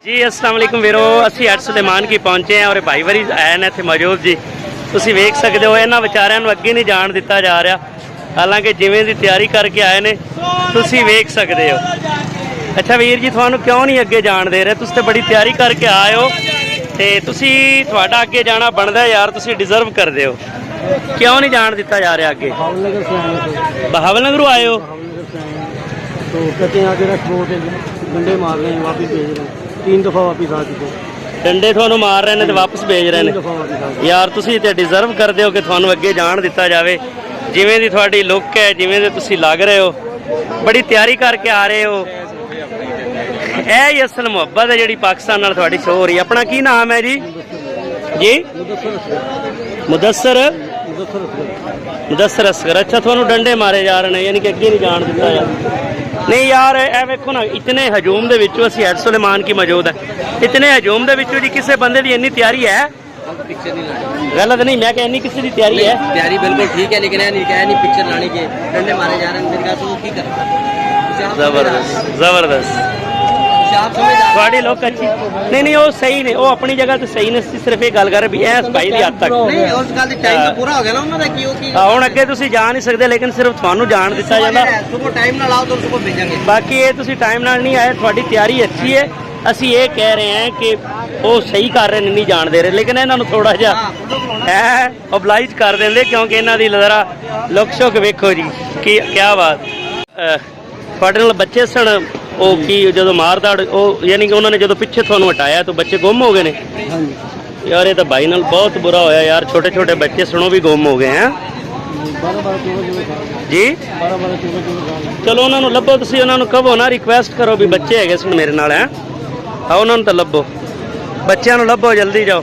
जी अस्सलाम वालेकुम वीरो ਅਸੀਂ ਅੱਜ ਸੁਲੇਮਾਨ ਕੀ ਪਹੁੰਚੇ ਹਾਂ ਔਰ ਭਾਈ ਵਰੀ ਆਏ ਨੇ ਇੱਥੇ ਮੌਜੂਦ ਜੀ। ਤੁਸੀਂ ਵੇਖ ਸਕਦੇ ਹੋ ਇਹਨਾਂ ਵਿਚਾਰਿਆਂ ਨੂੰ ਅੱਗੇ ਨਹੀਂ ਜਾਣ ਦਿੱਤਾ ਜਾ ਰਿਹਾ, ਹਾਲਾਂਕਿ ਜਿਵੇਂ ਦੀ ਤਿਆਰੀ ਕਰਕੇ ਆਏ ਨੇ ਤੁਸੀਂ ਵੇਖ ਸਕਦੇ ਹੋ। ਅੱਛਾ ਵੀਰ ਜੀ, ਤੁਹਾਨੂੰ ਕਿਉਂ ਨਹੀਂ ਅੱਗੇ ਜਾਣ ਦੇ ਰਹੇ? ਤੁਸੀਂ ਤਾਂ ਬੜੀ ਤਿਆਰੀ ਕਰਕੇ ਆਏ ਹੋ ਤੇ ਤੁਸੀਂ ਤੁਹਾਡਾ ਅੱਗੇ ਜਾਣਾ ਬਣਦਾ ਯਾਰ, ਤੁਸੀਂ ਡਿਜ਼ਰਵ ਕਰਦੇ ਹੋ। क्यों नहीं जान दिता जा रहा आगे? बहावलनगर से आए थे। बहावलनगर आए हो? बहावलनगर से आए हैं तो कहते हैं आगे रश बहुत है, डंडे मार रहे हैं, वापस भेज रहे हैं। 3 दफ़ा वापस आ चुके हैं। डंडे थानू मार रहे हैं तो वापस भेज रहे हैं यार। तुसी ते डिजर्व करते हो कि थानू अगे जान दिता जाए। जिवें दी तुहाडी लुक है, जिवें दे तुसी लग रहे हो, बड़ी तैयारी करके आ रहे हो। ਇਹ ਹੀ ਅਸਲ ਮੁਹੱਬਤ ਹੈ ਜਿਹੜੀ ਪਾਕਿਸਤਾਨ ਨਾਲ ਤੁਹਾਡੀ ਸ਼ੋ ਹੋ ਰਹੀ ਹੈ। ਆਪਣਾ ਕੀ ਨਾਮ ਹੈ ਜੀ? ਜੀ ਮੁਦੱਸਰ असगर। अच्छा, थानू डंडे मारे जा रहे हैं, यानी कि अगे नहीं जान दिता जा। नहीं यार, ए वेखो ना, इतने हजूम दे विचों असीं हैड सुलेमान की मौजूद है। इतने हजूम दे विचों जी किसी बंदे दी इन्नी तैयारी है? गलत नहीं, मैं कहनी किसी दी तैयारी है। तैयारी बिल्कुल ठीक है, लेकिन नहीं पिक्चर लाने के डंडे मारे जा रहे हैं। जबरदस्त जबरदस्त ਤੁਹਾਡੀ ਲੋਕ ਅੱਛੀ ਨਹੀਂ ਨਹੀਂ, ਉਹ ਸਹੀ ਨੇ, ਉਹ ਆਪਣੀ ਜਗ੍ਹਾ ਤੇ ਸਹੀ ਨੇ। ਸਿਰਫ ਇਹ ਗੱਲ ਕਰ ਵੀ ਐ ਸਫਾਈ ਦੀ ਹੱਦ ਤੱਕ ਨਹੀਂ, ਉਸ ਗੱਲ ਦੀ ਟਾਈਮ ਤਾਂ ਪੂਰਾ ਹੋ ਗਿਆ ਨਾ ਉਹਨਾਂ ਦਾ। ਕੀ ਹੁਣ ਅੱਗੇ ਤੁਸੀਂ ਜਾ ਨਹੀਂ ਸਕਦੇ, ਲੇਕਿਨ ਸਿਰਫ ਤੁਹਾਨੂੰ ਜਾਣ ਦਿੱਤਾ ਜਾਂਦਾ। ਸੁਬਹ ਟਾਈਮ ਨਾਲ ਆਓ ਤਾਂ ਸੁਬਹ ਭੇਜਾਂਗੇ। ਬਾਕੀ ਇਹ ਤੁਸੀਂ ਟਾਈਮ ਨਾਲ ਨਹੀਂ ਆਏ, ਤੁਹਾਡੀ ਤਿਆਰੀ ਅੱਛੀ ਹੈ। ਅਸੀਂ ਇਹ ਕਹਿ ਰਹੇ ਹਾਂ ਕਿ ਉਹ ਸਹੀ ਕਰ ਰਹੇ ਨੇ, ਨਹੀਂ ਜਾਣ ਦੇ ਰਹੇ, ਲੇਕਿਨ ਇਹਨਾਂ ਨੂੰ ਥੋੜਾ ਜਿਹਾ ਹੈ ਓਬਲਾਈਜ ਕਰ ਦਿੰਦੇ, ਕਿਉਂਕਿ ਇਹਨਾਂ ਦੀ ਜ਼ਰਾ ਲੁੱਕ ਸ਼ੁਕ ਵੇਖੋ ਜੀ। ਕੀ ਬਾਤ। ਤੁਹਾਡੇ ਨਾਲ ਬੱਚੇ ਸਨ ਉਹ ਕੀ ਜਦੋਂ ਮਾਰਦਾੜ ਉਹ, ਯਾਨੀ ਕਿ ਉਹਨਾਂ ਨੇ ਜਦੋਂ ਪਿੱਛੇ ਤੁਹਾਨੂੰ ਹਟਾਇਆ ਤਾਂ ਬੱਚੇ ਗੁੰਮ ਹੋ ਗਏ ਨੇ? ਯਾਰ ਇਹ ਤਾਂ ਭਾਈ ਨਾਲ ਬਹੁਤ ਬੁਰਾ ਹੋਇਆ ਯਾਰ। ਛੋਟੇ ਛੋਟੇ ਬੱਚੇ ਸੁਣੋ ਵੀ ਗੁੰਮ ਹੋ ਗਏ ਹੈ ਜੀ। ਚਲੋ ਉਹਨਾਂ ਨੂੰ ਲੱਭੋ, ਤੁਸੀਂ ਉਹਨਾਂ ਨੂੰ ਕਹੋ ਨਾ, ਰਿਕੁਐਸਟ ਕਰੋ ਵੀ ਬੱਚੇ ਹੈਗੇ ਸੁਣ ਮੇਰੇ ਨਾਲ ਹੈ, ਉਹਨਾਂ ਨੂੰ ਤਾਂ ਲੱਭੋ, ਬੱਚਿਆਂ ਨੂੰ ਲੱਭੋ, ਜਲਦੀ ਜਾਓ।